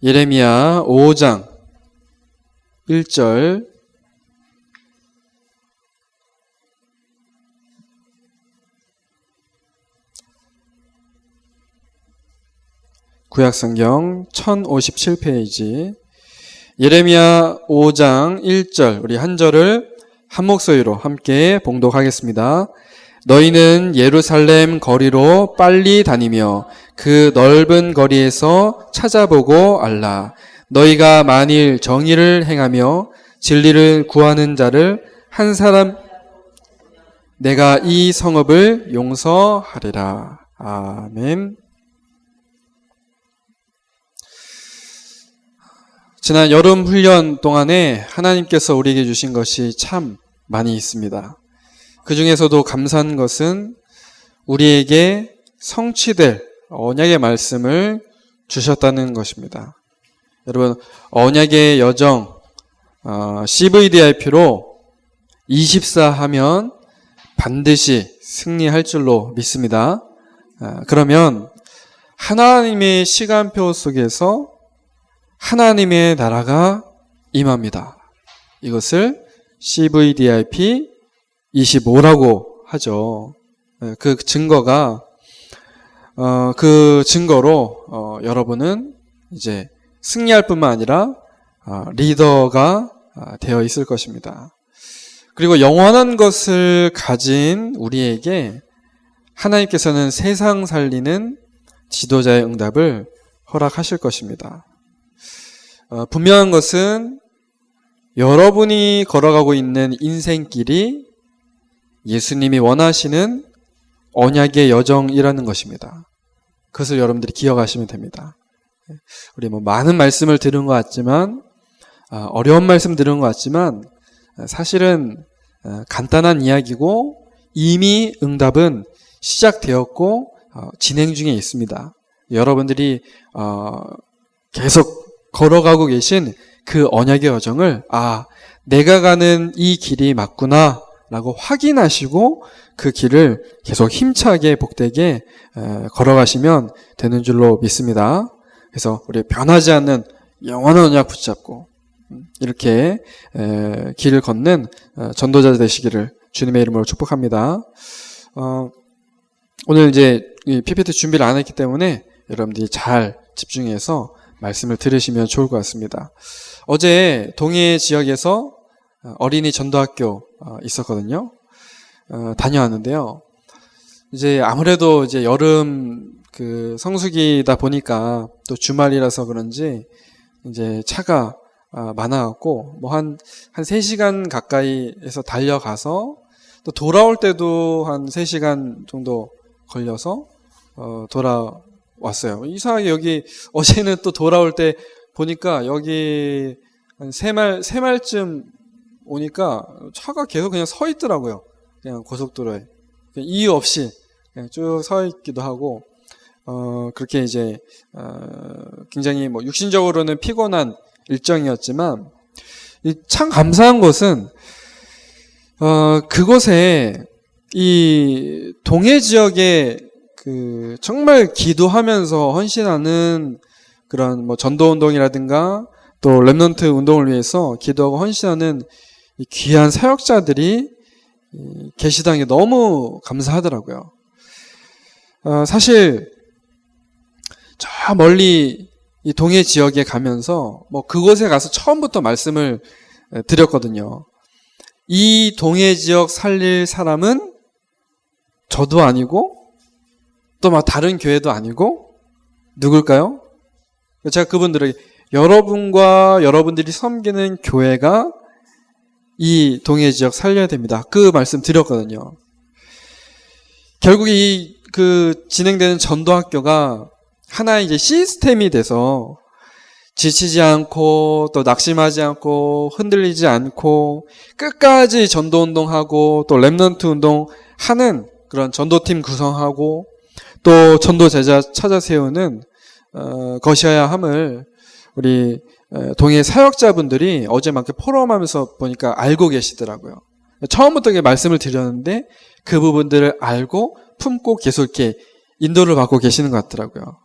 예레미야 5장 1절 구약성경 1057페이지 예레미야 5장 1절 우리 한 절을 한 목소리로 함께 봉독하겠습니다. 너희는 예루살렘 거리로 빨리 다니며 그 넓은 거리에서 찾아보고 알라. 너희가 만일 정의를 행하며 진리를 구하는 자를 한 사람 내가 이 성읍을 용서하리라. 아멘. 지난 여름 훈련 동안에 하나님께서 우리에게 주신 것이 참 많이 있습니다. 그 중에서도 감사한 것은 우리에게 성취될 언약의 말씀을 주셨다는 것입니다. 여러분, 언약의 여정 CVDIP로 24 하면 반드시 승리할 줄로 믿습니다. 그러면 하나님의 시간표 속에서 하나님의 나라가 임합니다. 이것을 CVDIP 25라고 하죠. 그 증거가 그 증거로 여러분은 이제 승리할 뿐만 아니라 리더가 되어 있을 것입니다. 그리고 영원한 것을 가진 우리에게 하나님께서는 세상 살리는 지도자의 응답을 허락하실 것입니다. 분명한 것은 여러분이 걸어가고 있는 인생길이 예수님이 원하시는 언약의 여정이라는 것입니다. 그것을 여러분들이 기억하시면 됩니다. 우리 많은 말씀을 들은 것 같지만 어려운 말씀 들은 것 같지만 사실은 간단한 이야기고 이미 응답은 시작되었고 진행 중에 있습니다. 여러분들이 계속 걸어가고 계신 그 언약의 여정을 내가 가는 이 길이 맞구나 라고 확인하시고 그 길을 계속 힘차게 복되게 걸어가시면 되는 줄로 믿습니다. 그래서 우리 변하지 않는 영원한 언약 붙잡고 이렇게 길을 걷는 전도자 되시기를 주님의 이름으로 축복합니다. 오늘 이제 PPT 준비를 안 했기 때문에 여러분들이 잘 집중해서 말씀을 들으시면 좋을 것 같습니다. 어제 동해 지역에서 어린이 전도학교 있었거든요. 다녀왔는데요. 이제 아무래도 이제 여름 그 성수기다 보니까 또 주말이라서 그런지 이제 차가 많아갖고 한 3시간 가까이에서 달려가서 또 돌아올 때도 한 3시간 정도 걸려서 돌아왔어요. 이상하게 여기 어제는 또 돌아올 때 보니까 여기 한 3말쯤 오니까 차가 계속 그냥 서 있더라고요. 그냥 고속도로에. 그냥 이유 없이 그냥 쭉 서 있기도 하고, 그렇게 이제, 굉장히 육신적으로는 피곤한 일정이었지만, 참 감사한 것은, 그곳에 이 동해 지역에 정말 기도하면서 헌신하는 그런 전도운동이라든가 또 랩넌트 운동을 위해서 기도하고 헌신하는 이 귀한 사역자들이 계시다는 게 너무 감사하더라고요. 사실 저 멀리 이 동해 지역에 가면서 그곳에 가서 처음부터 말씀을 드렸거든요. 이 동해 지역 살릴 사람은 저도 아니고 또 다른 교회도 아니고 누굴까요? 제가 그분들에게 여러분과 여러분들이 섬기는 교회가 이 동해 지역 살려야 됩니다. 그 말씀 드렸거든요. 결국 진행되는 전도학교가 하나의 이제 시스템이 돼서 지치지 않고 또 낙심하지 않고 흔들리지 않고 끝까지 전도운동하고 또 랩넌트 운동하는 그런 전도팀 구성하고 또 전도 제자 찾아 세우는 것이어야 함을 우리 동해 사역자분들이 어제 막 포럼하면서 보니까 알고 계시더라고요. 처음부터 말씀을 드렸는데 그 부분들을 알고 품고 계속 이렇게 인도를 받고 계시는 것 같더라고요.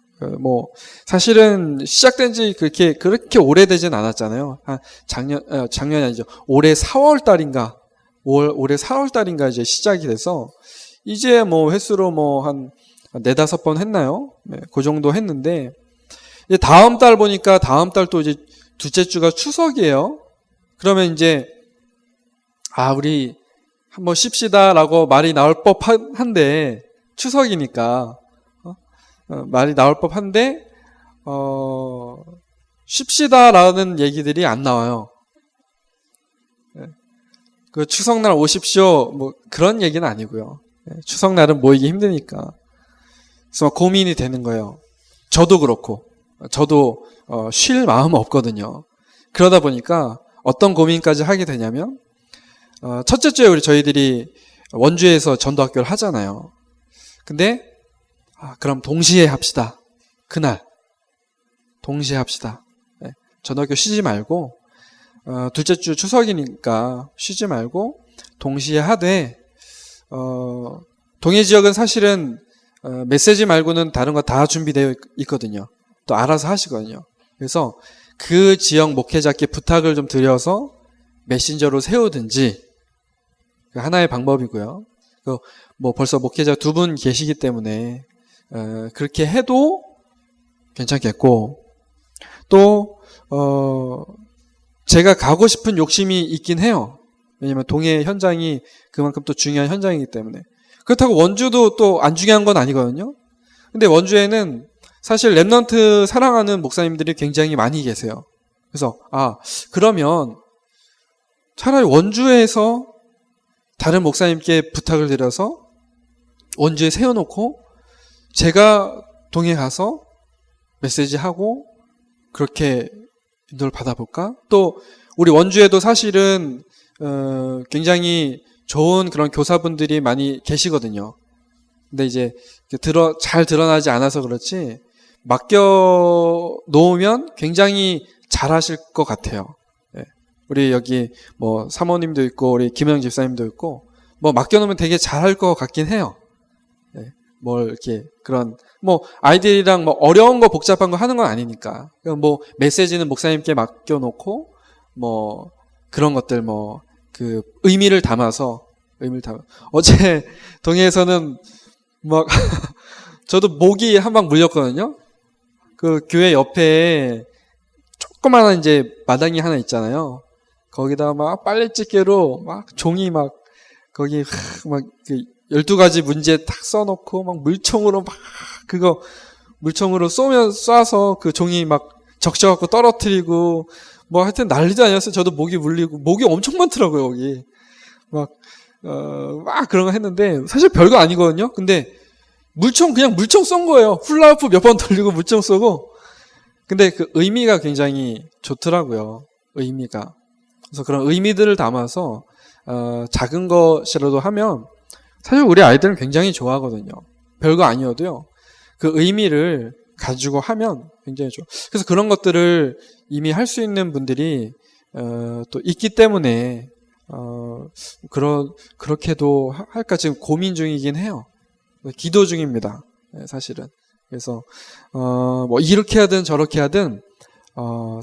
사실은 시작된 지 그렇게 오래되진 않았잖아요. 작년이 아니죠. 올해 4월 달인가 이제 시작이 돼서, 이제 횟수로 한 4-5번 했나요? 네, 그 정도 했는데, 이제 다음 달 보니까 다음 달 또 이제 둘째 주가 추석이에요. 그러면 이제, 우리 한번 쉽시다라고 말이 나올 법한데, 추석이니까, 말이 나올 법한데, 쉽시다라는 얘기들이 안 나와요. 그 추석날 오십시오, 그런 얘기는 아니고요. 추석날은 모이기 힘드니까. 그래서 고민이 되는 거예요. 저도 그렇고, 저도 쉴 마음 없거든요. 그러다 보니까 어떤 고민까지 하게 되냐면, 첫째 주에 저희들이 원주에서 전도학교를 하잖아요. 근데 그럼 동시에 합시다. 그날 동시에 합시다. 전도학교 쉬지 말고, 둘째 주 추석이니까 쉬지 말고 동시에 하되, 동해 지역은 사실은 메시지 말고는 다른 거 다 준비되어 있거든요. 또 알아서 하시거든요. 그래서 그 지역 목회자께 부탁을 좀 드려서 메신저로 세우든지, 하나의 방법이고요. 벌써 목회자 2분 계시기 때문에 그렇게 해도 괜찮겠고, 또 제가 가고 싶은 욕심이 있긴 해요. 왜냐면 동해 현장이 그만큼 또 중요한 현장이기 때문에. 그렇다고 원주도 또 안 중요한 건 아니거든요. 근데 원주에는 사실 랩넌트 사랑하는 목사님들이 굉장히 많이 계세요. 그래서 그러면 차라리 원주에서 다른 목사님께 부탁을 드려서 원주에 세워놓고 제가 동해 가서 메시지하고 그렇게 인도를 받아볼까? 또 우리 원주에도 사실은 굉장히 좋은 그런 교사분들이 많이 계시거든요. 근데 이제 잘 드러나지 않아서 그렇지, 맡겨 놓으면 굉장히 잘하실 것 같아요. 우리 여기 사모님도 있고 우리 김영 집사님도 있고, 맡겨 놓으면 되게 잘할 것 같긴 해요. 이렇게 그런 아이들이랑 어려운 거 복잡한 거 하는 건 아니니까. 메시지는 목사님께 맡겨 놓고 그런 것들 그 의미를 담아서 어제 동해에서는 저도 모기 한 방 물렸거든요. 그 교회 옆에 조그마한 이제 마당이 하나 있잖아요. 거기다가 빨래집게로 종이 거기 그 12가지 문제 탁 써놓고 물총으로 물총으로 쏴서 그 종이 적셔갖고 떨어뜨리고 하여튼 난리도 아니었어요. 저도 모기 물리고, 모기 엄청 많더라고요, 여기. 그런 거 했는데, 사실 별거 아니거든요? 근데, 그냥 물총 쏜 거예요. 훌라후프 몇 번 돌리고 물총 쏘고. 근데 그 의미가 굉장히 좋더라고요. 의미가. 그래서 그런 의미들을 담아서, 작은 것이라도 하면, 사실 우리 아이들은 굉장히 좋아하거든요. 별거 아니어도요. 그 의미를 가지고 하면 굉장히 좋아. 그래서 그런 것들을 이미 할 수 있는 분들이 또 있기 때문에 그렇게도 할까 지금 고민 중이긴 해요. 기도 중입니다. 사실은. 그래서 이렇게 하든 저렇게 하든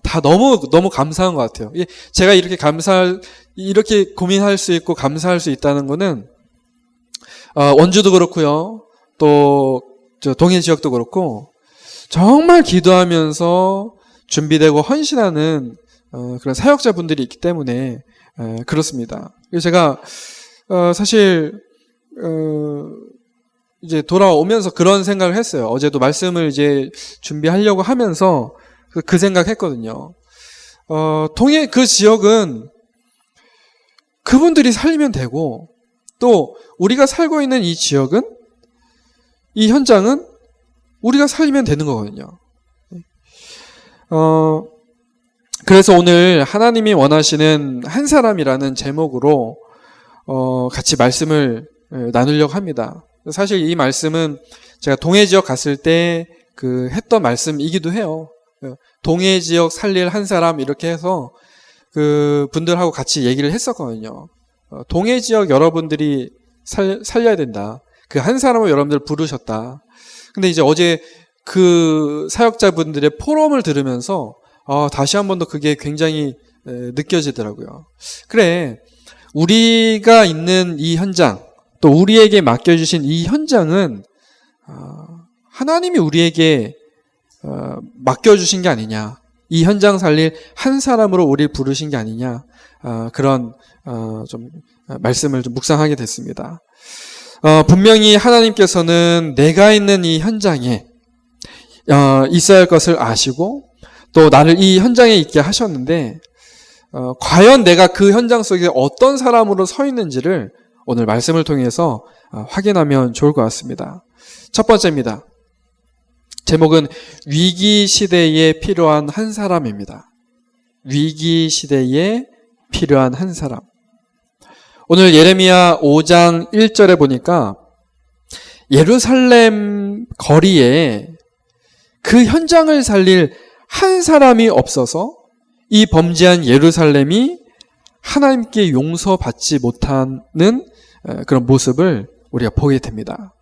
다 너무 감사한 것 같아요. 제가 이렇게 고민할 수 있고 감사할 수 있다는 거는 원주도 그렇고요. 또 동해 지역도 그렇고 정말 기도하면서 준비되고 헌신하는 그런 사역자분들이 있기 때문에 그렇습니다. 그래서 제가 사실 이제 돌아오면서 그런 생각을 했어요. 어제도 말씀을 이제 준비하려고 하면서 그 생각했거든요. 동해 그 지역은 그분들이 살리면 되고, 또 우리가 살고 있는 이 지역은, 이 현장은 우리가 살리면 되는 거거든요. 그래서 오늘 하나님이 원하시는 한 사람이라는 제목으로 같이 말씀을 나누려고 합니다. 사실 이 말씀은 제가 동해 지역 갔을 때 했던 말씀이기도 해요. 동해 지역 살릴 한 사람 이렇게 해서 그 분들하고 같이 얘기를 했었거든요. 동해 지역 여러분들이 살려야 된다. 그 한 사람을 여러분들 부르셨다. 근데 이제 어제 그 사역자분들의 포럼을 들으면서 다시 한 번 더 그게 굉장히 느껴지더라고요. 그래, 우리가 있는 이 현장, 또 우리에게 맡겨주신 이 현장은 하나님이 우리에게 맡겨주신 게 아니냐, 이 현장 살릴 한 사람으로 우리를 부르신 게 아니냐, 그런 좀 말씀을 좀 묵상하게 됐습니다. 분명히 하나님께서는 내가 있는 이 현장에 있어야 할 것을 아시고 또 나를 이 현장에 있게 하셨는데 과연 내가 그 현장 속에 어떤 사람으로 서 있는지를 오늘 말씀을 통해서 확인하면 좋을 것 같습니다. 첫 번째입니다. 제목은 위기 시대에 필요한 한 사람입니다. 위기 시대에 필요한 한 사람. 오늘 예레미야 5장 1절에 보니까 예루살렘 거리에 그 현장을 살릴 한 사람이 없어서 이 범죄한 예루살렘이 하나님께 용서받지 못하는 그런 모습을 우리가 보게 됩니다.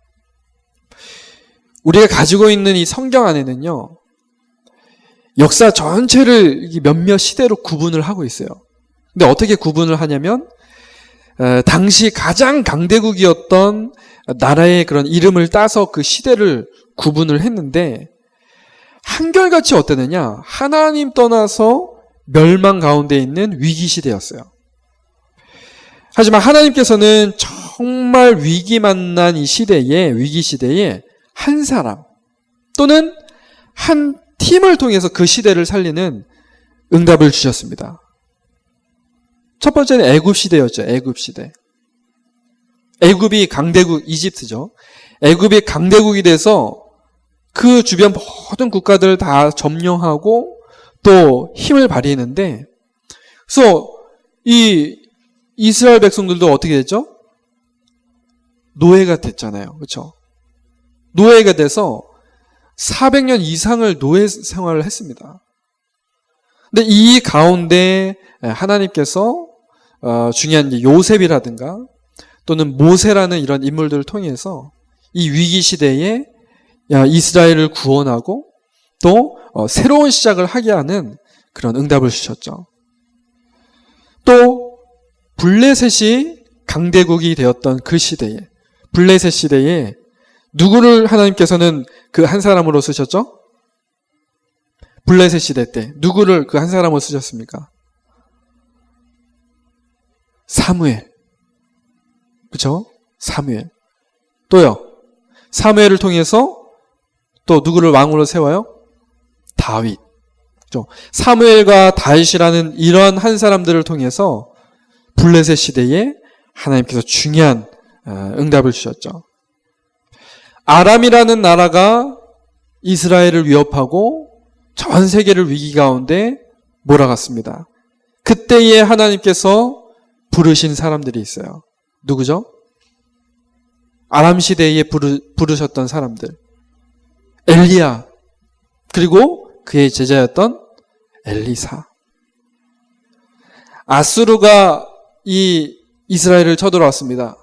우리가 가지고 있는 이 성경 안에는요, 역사 전체를 몇몇 시대로 구분을 하고 있어요. 근데 어떻게 구분을 하냐면 당시 가장 강대국이었던 나라의 그런 이름을 따서 그 시대를 구분을 했는데 한결같이 어땠느냐? 하나님 떠나서 멸망 가운데 있는 위기 시대였어요. 하지만 하나님께서는 정말 위기 만난 이 시대에, 위기 시대에 한 사람 또는 한 팀을 통해서 그 시대를 살리는 응답을 주셨습니다. 첫 번째는 애굽 시대였죠. 애굽 시대. 애굽이 강대국, 이집트죠. 애굽이 강대국이 돼서 그 주변 모든 국가들을 다 점령하고 또 힘을 발휘했는데, 그래서 이 이스라엘 백성들도 어떻게 됐죠? 노예가 됐잖아요. 그렇죠? 노예가 돼서 400년 이상을 노예 생활을 했습니다. 근데 이 가운데 하나님께서 중요한 요셉이라든가 또는 모세라는 이런 인물들을 통해서 이 위기 시대에 이스라엘을 구원하고 또 새로운 시작을 하게 하는 그런 응답을 주셨죠. 또 블레셋이 강대국이 되었던 그 시대에, 블레셋 시대에 누구를 하나님께서는 그 한 사람으로 쓰셨죠? 블레셋 시대 때 누구를 그 한 사람으로 쓰셨습니까? 사무엘. 그렇죠? 사무엘. 또요. 사무엘을 통해서 또 누구를 왕으로 세워요? 다윗. 그렇죠? 사무엘과 다윗이라는 이런 한 사람들을 통해서 블레셋 시대에 하나님께서 중요한 응답을 주셨죠. 아람이라는 나라가 이스라엘을 위협하고 전 세계를 위기 가운데 몰아갔습니다. 그때에 하나님께서 부르신 사람들이 있어요. 누구죠? 아람 시대에 부르셨던 사람들. 엘리야, 그리고 그의 제자였던 엘리사. 아수르가 이 이스라엘을 쳐들어왔습니다.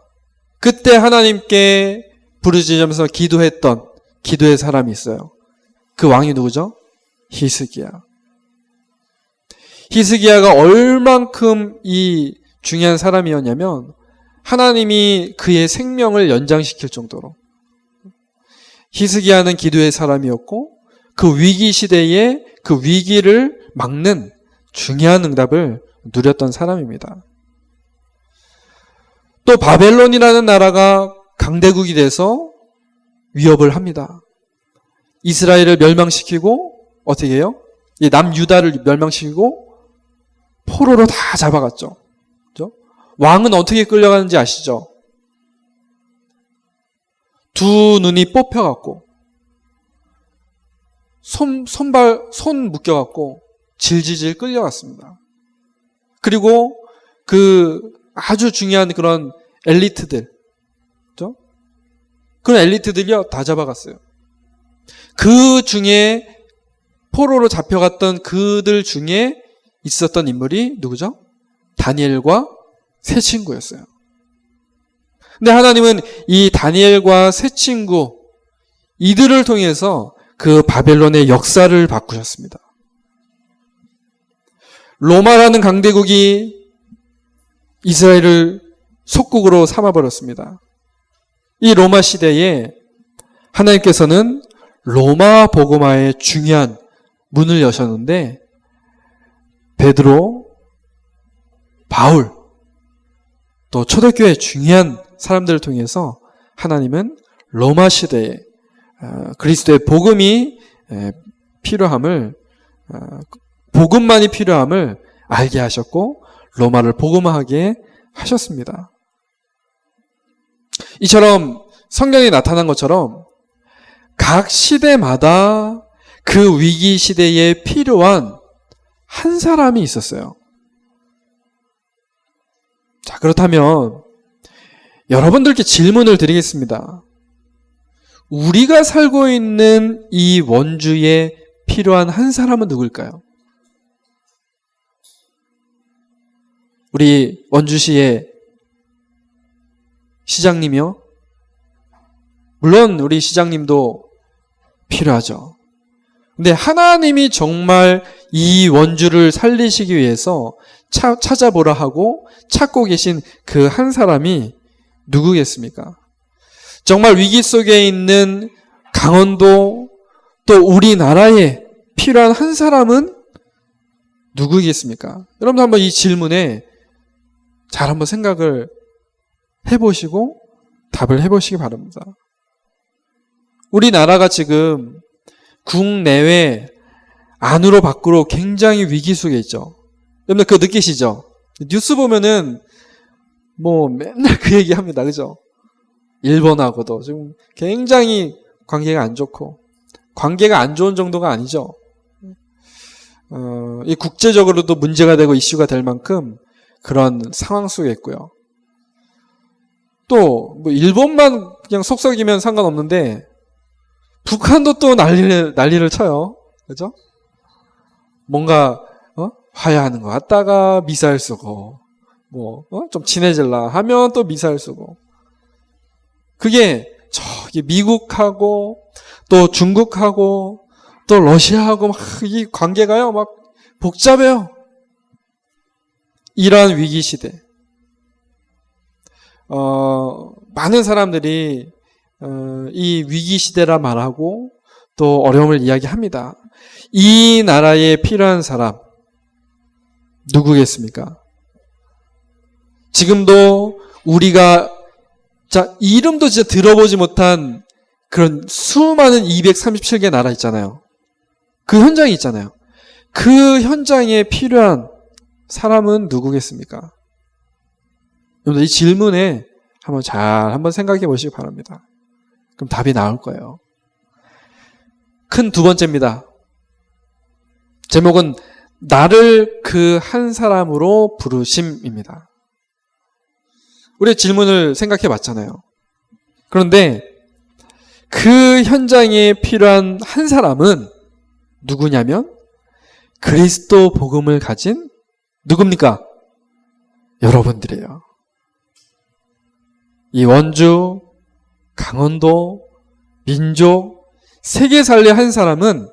그때 하나님께 부르짖으면서 기도했던 기도의 사람이 있어요. 그 왕이 누구죠? 히스기야. 히스기야가 얼만큼 이 중요한 사람이었냐면 하나님이 그의 생명을 연장시킬 정도로 히스기야는 기도의 사람이었고 그 위기 시대에 그 위기를 막는 중요한 응답을 누렸던 사람입니다. 또 바벨론이라는 나라가 강대국이 돼서 위협을 합니다. 이스라엘을 멸망시키고 어떻게 해요? 이 남유다를 멸망시키고 포로로 다 잡아갔죠. 그렇죠? 왕은 어떻게 끌려가는지 아시죠? 두 눈이 뽑혀갖고 손 묶여갖고 질질질 끌려갔습니다. 그리고 그 아주 중요한 그런 엘리트들, 그렇죠? 그런 엘리트들이요 다 잡아갔어요. 그 중에 포로로 잡혀갔던 그들 중에 있었던 인물이 누구죠? 다니엘과 세 친구였어요. 근데 하나님은 이 다니엘과 세 친구 이들을 통해서 그 바벨론의 역사를 바꾸셨습니다. 로마라는 강대국이 이스라엘을 속국으로 삼아버렸습니다. 이 로마 시대에 하나님께서는 로마 복음화의 중요한 문을 여셨는데 베드로, 바울, 또 초대교회의 중요한 사람들을 통해서 하나님은 로마 시대에 그리스도의 복음이 필요함을, 복음만이 필요함을 알게 하셨고 로마를 복음화하게 하셨습니다. 이처럼 성경에 나타난 것처럼 각 시대마다 그 위기 시대에 필요한 한 사람이 있었어요. 자, 그렇다면 여러분들께 질문을 드리겠습니다. 우리가 살고 있는 이 원주에 필요한 한 사람은 누굴까요? 우리 원주시의 시장님이요? 물론 우리 시장님도 필요하죠. 근데 하나님이 정말 이 원주를 살리시기 위해서 찾아보라 하고 찾고 계신 그 한 사람이 누구겠습니까? 정말 위기 속에 있는 강원도 또 우리나라에 필요한 한 사람은 누구겠습니까? 여러분 한번 이 질문에 잘 한번 생각을 해보시고 답을 해보시기 바랍니다. 우리나라가 지금 국내외 안으로 밖으로 굉장히 위기 속에 있죠. 여러분 그거 느끼시죠? 뉴스 보면은 뭐 맨날 그 얘기합니다. 그죠? 일본하고도 지금 굉장히 관계가 안 좋고, 관계가 안 좋은 정도가 아니죠. 이 국제적으로도 문제가 되고 이슈가 될 만큼 그런 상황 속에 있고요. 또 뭐 일본만 그냥 속썩이면 상관없는데 북한도 또 난리를 쳐요. 그죠? 뭔가 화해하는 것 같다가 미사일 쏘고, 좀 친해질라 하면 또 미사일 쏘고. 그게 저기 미국하고 또 중국하고 또 러시아하고 막 이 관계가요 막 복잡해요. 이러한 위기 시대. 많은 사람들이 이 위기 시대라 말하고 또 어려움을 이야기합니다. 이 나라에 필요한 사람 누구겠습니까? 지금도 우리가 이름도 진짜 들어보지 못한 그런 수많은 237개 나라 있잖아요. 그 현장이 있잖아요. 그 현장에 필요한 사람은 누구겠습니까? 여러분들 이 질문에 한번 생각해 보시기 바랍니다. 그럼 답이 나올 거예요. 큰 두 번째입니다. 제목은 나를 그 한 사람으로 부르심입니다. 우리 질문을 생각해 봤잖아요. 그런데 그 현장에 필요한 한 사람은 누구냐면 그리스도 복음을 가진 누굽니까? 여러분들이에요. 이 원주, 강원도, 민족, 세계 살리 한 사람은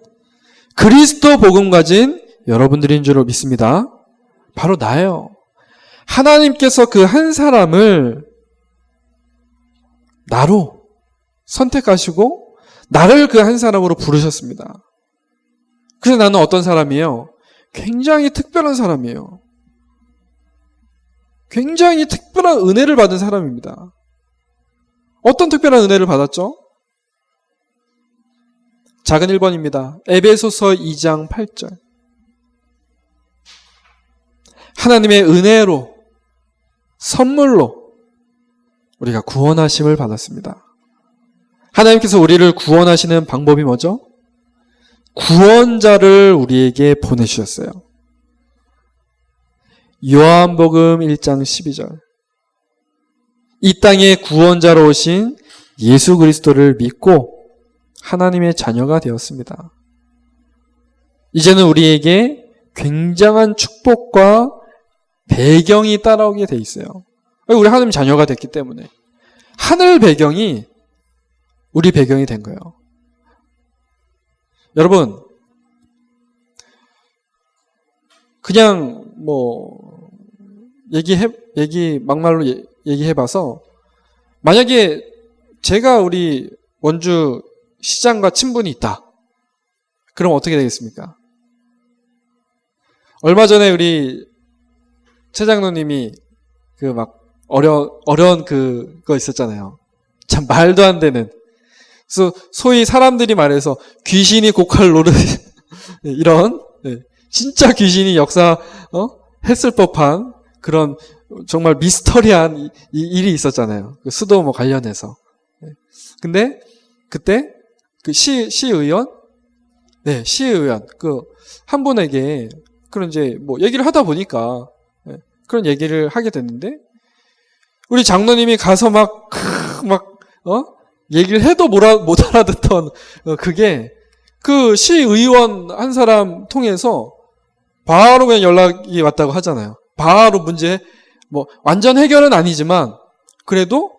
그리스도 복음 가진 여러분들인 줄 믿습니다. 바로 나예요. 하나님께서 그 한 사람을 나로 선택하시고 나를 그 한 사람으로 부르셨습니다. 그래서 나는 어떤 사람이에요? 굉장히 특별한 사람이에요. 굉장히 특별한 은혜를 받은 사람입니다. 어떤 특별한 은혜를 받았죠? 작은 1번입니다. 에베소서 2장 8절. 하나님의 은혜로, 선물로 우리가 구원하심을 받았습니다. 하나님께서 우리를 구원하시는 방법이 뭐죠? 구원자를 우리에게 보내주셨어요. 요한복음 1장 12절. 이 땅에 구원자로 오신 예수 그리스도를 믿고 하나님의 자녀가 되었습니다. 이제는 우리에게 굉장한 축복과 배경이 따라오게 돼 있어요. 우리 하나님 자녀가 됐기 때문에 하늘 배경이 우리 배경이 된 거예요. 여러분, 그냥 막말로 얘기해봐서, 만약에 제가 우리 원주 시장과 친분이 있다. 그럼 어떻게 되겠습니까? 얼마 전에 우리 최 장로님이 어려운 그거 있었잖아요. 참 말도 안 되는. 그래서 소위 사람들이 말해서 귀신이 고칼 노릇 이런 진짜 귀신이 했을 법한 그런 정말 미스터리한 일이 있었잖아요. 그 수도 관련해서. 근데 그때 그 시의원 한 분에게 그런 이제 얘기를 하다 보니까 그런 얘기를 하게 됐는데, 우리 장로님이 가서 얘기를 해도 못 알아듣던 그게 그 시의원 한 사람 통해서 바로 그냥 연락이 왔다고 하잖아요. 바로 문제, 완전 해결은 아니지만, 그래도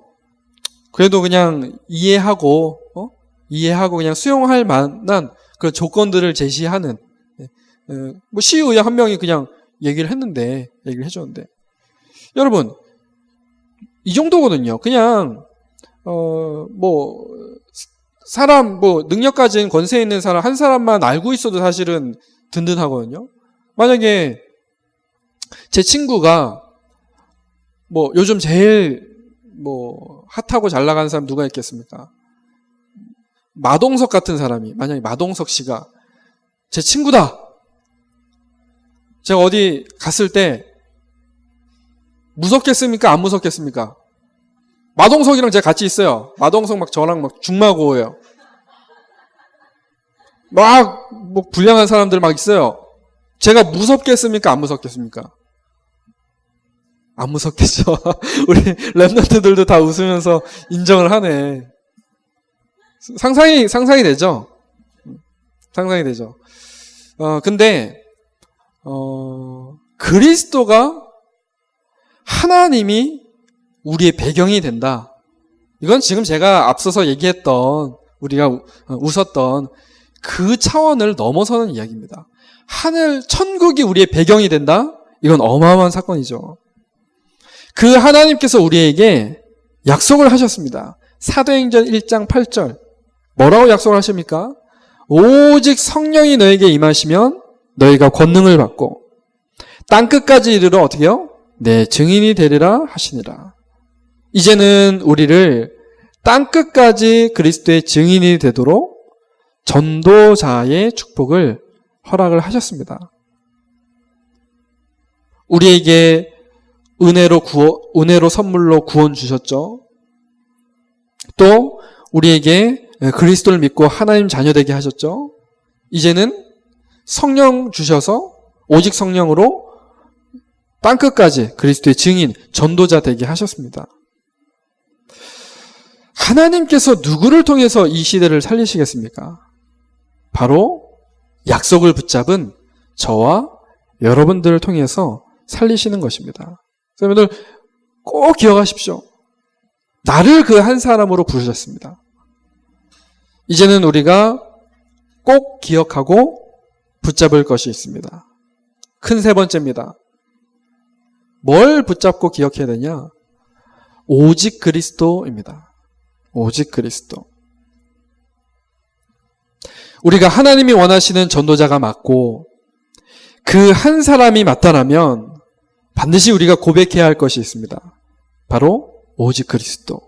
그냥 이해하고 그냥 수용할 만한 그런 조건들을 제시하는, 시의원 한 명이 그냥 얘기를 해줬는데, 여러분, 이 정도거든요. 그냥, 사람, 능력 가진 권세 있는 사람 한 사람만 알고 있어도 사실은 든든하거든요. 만약에 제 친구가 요즘 제일 핫하고 잘 나가는 사람 누가 있겠습니까? 마동석 같은 사람이, 만약에 마동석 씨가 제 친구다. 제가 어디 갔을 때 무섭겠습니까? 안 무섭겠습니까? 마동석이랑 제가 같이 있어요. 마동석 저랑 중마고예요. 불량한 사람들 있어요. 제가 무섭겠습니까? 안 무섭겠습니까? 안 무섭겠죠. 우리 랩런트들도 다 웃으면서 인정을 하네. 상상이 되죠? 상상이 되죠. 근데, 그리스도가 하나님이 우리의 배경이 된다. 이건 지금 제가 앞서서 얘기했던, 우리가 웃었던 그 차원을 넘어서는 이야기입니다. 천국이 우리의 배경이 된다? 이건 어마어마한 사건이죠. 그 하나님께서 우리에게 약속을 하셨습니다. 사도행전 1장 8절. 뭐라고 약속을 하십니까? 오직 성령이 너에게 임하시면 너희가 권능을 받고 땅끝까지 이르러 어떻게 해요? 내 증인이 되리라 하시니라. 이제는 우리를 땅끝까지 그리스도의 증인이 되도록 전도자의 축복을 허락을 하셨습니다. 우리에게 은혜로 선물로 구원 주셨죠. 또 우리에게 그리스도를 믿고 하나님 자녀 되게 하셨죠. 이제는 성령 주셔서 오직 성령으로 땅끝까지 그리스도의 증인, 전도자 되게 하셨습니다. 하나님께서 누구를 통해서 이 시대를 살리시겠습니까? 바로 약속을 붙잡은 저와 여러분들을 통해서 살리시는 것입니다. 여러분들 꼭 기억하십시오. 나를 그 한 사람으로 부르셨습니다. 이제는 우리가 꼭 기억하고 붙잡을 것이 있습니다. 큰 세 번째입니다. 뭘 붙잡고 기억해야 되냐? 오직 그리스도입니다. 오직 그리스도. 우리가 하나님이 원하시는 전도자가 맞고 그 한 사람이 맞다라면 반드시 우리가 고백해야 할 것이 있습니다. 바로 오직 그리스도.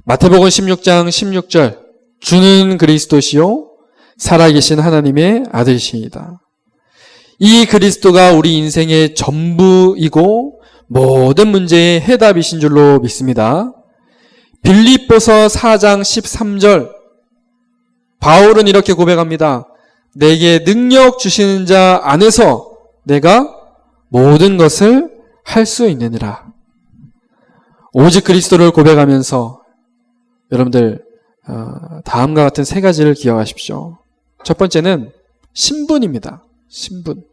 마태복음 16장 16절. 주는 그리스도시요 살아계신 하나님의 아들이시이다. 이 그리스도가 우리 인생의 전부이고 모든 문제의 해답이신 줄로 믿습니다. 빌립보서 4장 13절. 바울은 이렇게 고백합니다. 내게 능력 주시는 자 안에서 내가 모든 것을 할 수 있느니라. 오직 그리스도를 고백하면서 여러분들 다음과 같은 세 가지를 기억하십시오. 첫 번째는 신분입니다. 신분.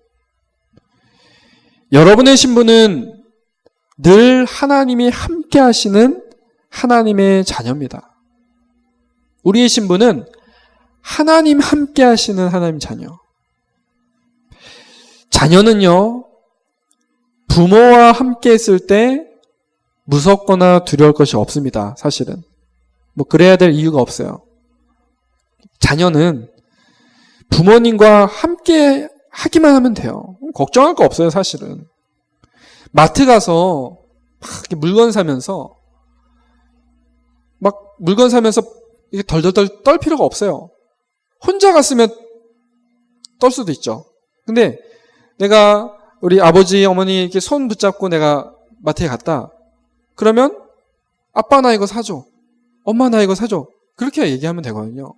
여러분의 신분은 늘 하나님이 함께 하시는 하나님의 자녀입니다. 우리의 신분은 하나님 함께 하시는 하나님 자녀. 자녀는요, 부모와 함께 했을 때 무섭거나 두려울 것이 없습니다. 사실은. 뭐 그래야 될 이유가 없어요. 자녀는 부모님과 함께 하기만 하면 돼요. 걱정할 거 없어요, 사실은. 마트 가서 막 물건 사면서 이게 덜덜덜 떨 필요가 없어요. 혼자 갔으면 떨 수도 있죠. 근데 내가 우리 아버지, 어머니 이렇게 손 붙잡고 내가 마트에 갔다. 그러면 아빠 나 이거 사줘. 엄마 나 이거 사줘. 그렇게 얘기하면 되거든요.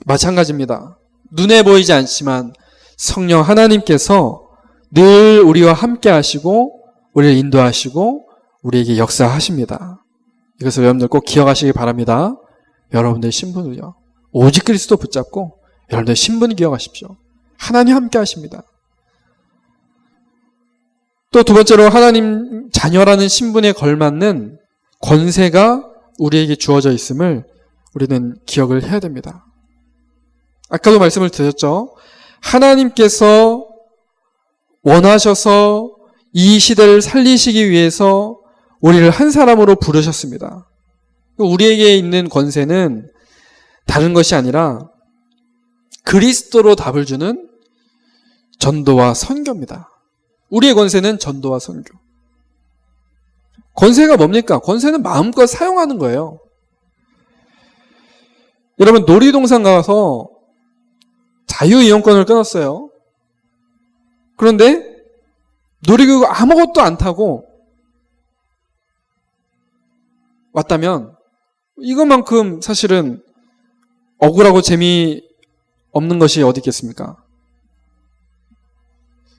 마찬가지입니다. 눈에 보이지 않지만 성령 하나님께서 늘 우리와 함께 하시고 우리를 인도하시고 우리에게 역사하십니다. 이것을 여러분들 꼭 기억하시기 바랍니다. 여러분들의 신분을요. 오직 그리스도 붙잡고 여러분들의 신분을 기억하십시오. 하나님 함께 하십니다. 또 두 번째로 하나님 자녀라는 신분에 걸맞는 권세가 우리에게 주어져 있음을 우리는 기억을 해야 됩니다. 아까도 말씀을 드렸죠. 하나님께서 원하셔서 이 시대를 살리시기 위해서 우리를 한 사람으로 부르셨습니다. 우리에게 있는 권세는 다른 것이 아니라 그리스도로 답을 주는 전도와 선교입니다. 우리의 권세는 전도와 선교. 권세가 뭡니까? 권세는 마음껏 사용하는 거예요. 여러분, 놀이동산 가서 자유이용권을 끊었어요. 그런데 놀이기구 아무것도 안 타고 왔다면 이것만큼 사실은 억울하고 재미없는 것이 어디 있겠습니까?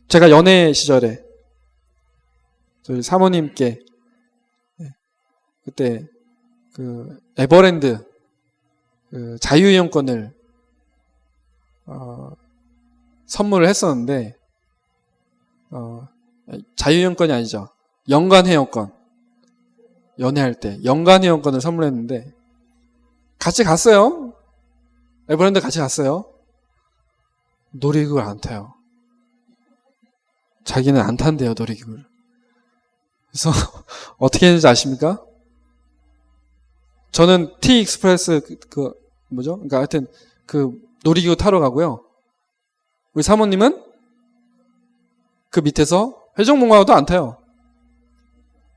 제가 연애 시절에 저희 사모님께 그때 그 에버랜드 그 자유이용권을 선물을 했었는데 자유이용권이 아니죠. 연간회원권. 연애할 때 연간회원권을 선물했는데 같이 갔어요. 에버랜드 같이 갔어요. 놀이기구를 안 타요. 자기는 안 탄대요, 놀이기구를. 그래서 어떻게 했는지 아십니까? 저는 T 익스프레스 뭐죠? 그러니까 하여튼 그 놀이기구 타러 가고요. 우리 사모님은 그 밑에서 회전목마도 안 타요.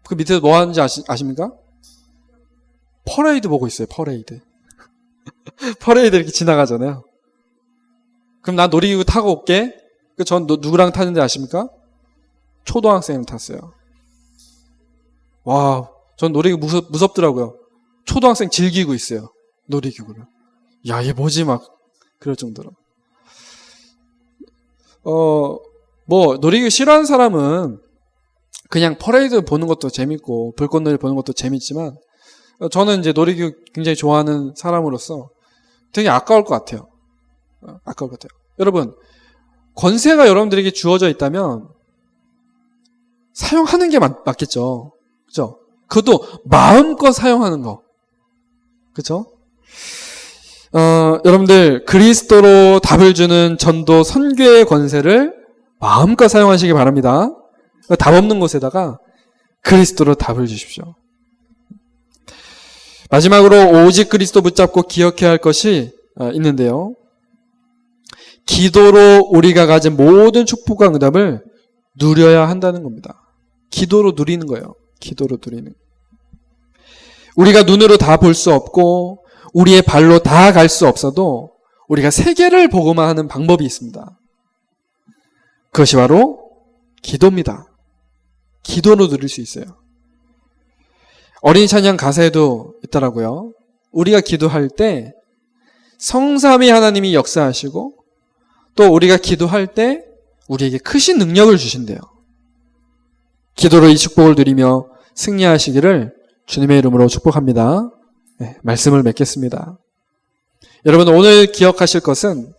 그 밑에서 뭐 하는지 아십니까? 퍼레이드 보고 있어요. 퍼레이드. 퍼레이드 이렇게 지나가잖아요. 그럼 나 놀이기구 타고 올게. 전 누구랑 타는지 아십니까? 초등학생을 탔어요. 와, 전 놀이기구 무섭더라고요. 초등학생 즐기고 있어요. 놀이기구를. 야, 이게 뭐지? 막 그럴 정도로. 놀이기구 싫어하는 사람은 그냥 퍼레이드 보는 것도 재밌고 불꽃놀이 보는 것도 재밌지만 저는 이제 놀이기구 굉장히 좋아하는 사람으로서 되게 아까울 것 같아요. 아까울 것 같아요. 여러분, 권세가 여러분들에게 주어져 있다면 사용하는 게 맞겠죠. 그죠? 그것도 마음껏 사용하는 거. 그죠? 여러분들 그리스도로 답을 주는 전도 선교의 권세를 마음껏 사용하시기 바랍니다. 답 없는 곳에다가 그리스도로 답을 주십시오. 마지막으로 오직 그리스도 붙잡고 기억해야 할 것이 있는데요. 기도로 우리가 가진 모든 축복과 응답을 누려야 한다는 겁니다. 기도로 누리는 거예요. 기도로 누리는. 우리가 눈으로 다 볼 수 없고 우리의 발로 다 갈 수 없어도 우리가 세계를 보고만 하는 방법이 있습니다. 그것이 바로 기도입니다. 기도로 누릴 수 있어요. 어린이 찬양 가사에도 있더라고요. 우리가 기도할 때 성삼위 하나님이 역사하시고 또 우리가 기도할 때 우리에게 크신 능력을 주신대요. 기도로 이 축복을 누리며 승리하시기를 주님의 이름으로 축복합니다. 네, 말씀을 맺겠습니다. 여러분, 오늘 기억하실 것은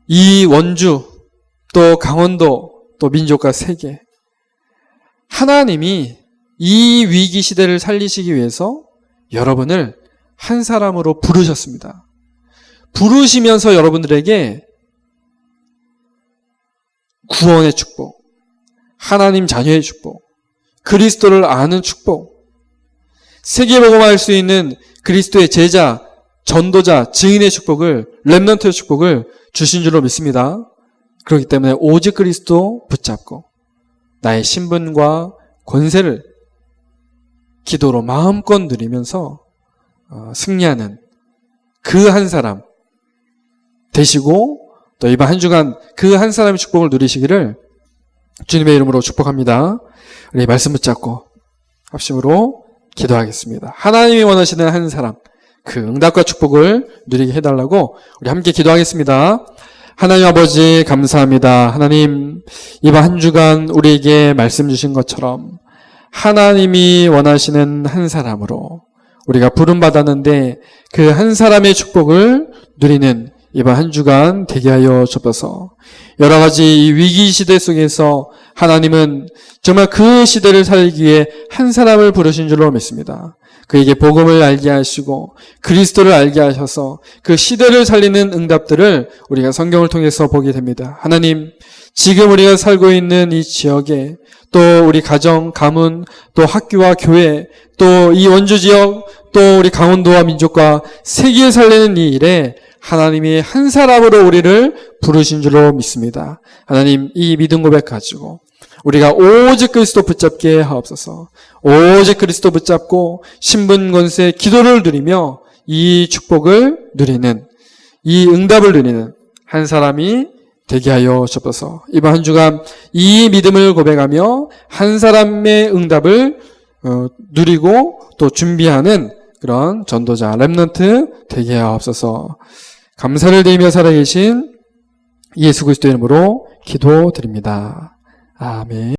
이 원주 또 강원도 또 민족과 세계 하나님이 이 위기 시대를 살리시기 위해서 여러분을 한 사람으로 부르셨습니다. 부르시면서 여러분들에게 구원의 축복, 하나님 자녀의 축복, 그리스도를 아는 축복, 세계복음화할 수 있는 그리스도의 제자, 전도자, 증인의 축복을, 렘넌트의 축복을 주신 줄로 믿습니다. 그렇기 때문에 오직 그리스도 붙잡고 나의 신분과 권세를 기도로 마음껏 누리면서 승리하는 그 한 사람 되시고 또 이번 한 주간 그 한 사람의 축복을 누리시기를 주님의 이름으로 축복합니다. 우리 말씀 붙잡고 합심으로 기도하겠습니다. 하나님이 원하시는 한 사람, 그 응답과 축복을 누리게 해달라고 우리 함께 기도하겠습니다. 하나님 아버지 감사합니다. 하나님 이번 한 주간 우리에게 말씀 주신 것처럼 하나님이 원하시는 한 사람으로 우리가 부름받았는데 그 한 사람의 축복을 누리는 이번 한 주간 되게 하여 주옵소서. 여러 가지 이 위기 시대 속에서 하나님은 정말 그 시대를 살기 위해 한 사람을 부르신 줄로 믿습니다. 그에게 복음을 알게 하시고 그리스도를 알게 하셔서 그 시대를 살리는 응답들을 우리가 성경을 통해서 보게 됩니다. 하나님, 지금 우리가 살고 있는 이 지역에 또 우리 가정, 가문, 또 학교와 교회, 또 이 원주 지역, 또 우리 강원도와 민족과 세계에 살리는 이 일에 하나님이 한 사람으로 우리를 부르신 줄로 믿습니다. 하나님, 이 믿음 고백 가지고 우리가 오직 그리스도 붙잡게 하옵소서. 오직 그리스도 붙잡고 신분 권세 기도를 누리며 이 축복을 누리는, 이 응답을 누리는 한 사람이 되게 하여 주옵소서. 이번 한 주간 이 믿음을 고백하며 한 사람의 응답을 누리고 또 준비하는 그런 전도자, 렘넌트 되게 하옵소서. 감사를 드리며 살아계신 예수 그리스도 이름으로 기도드립니다. 아멘.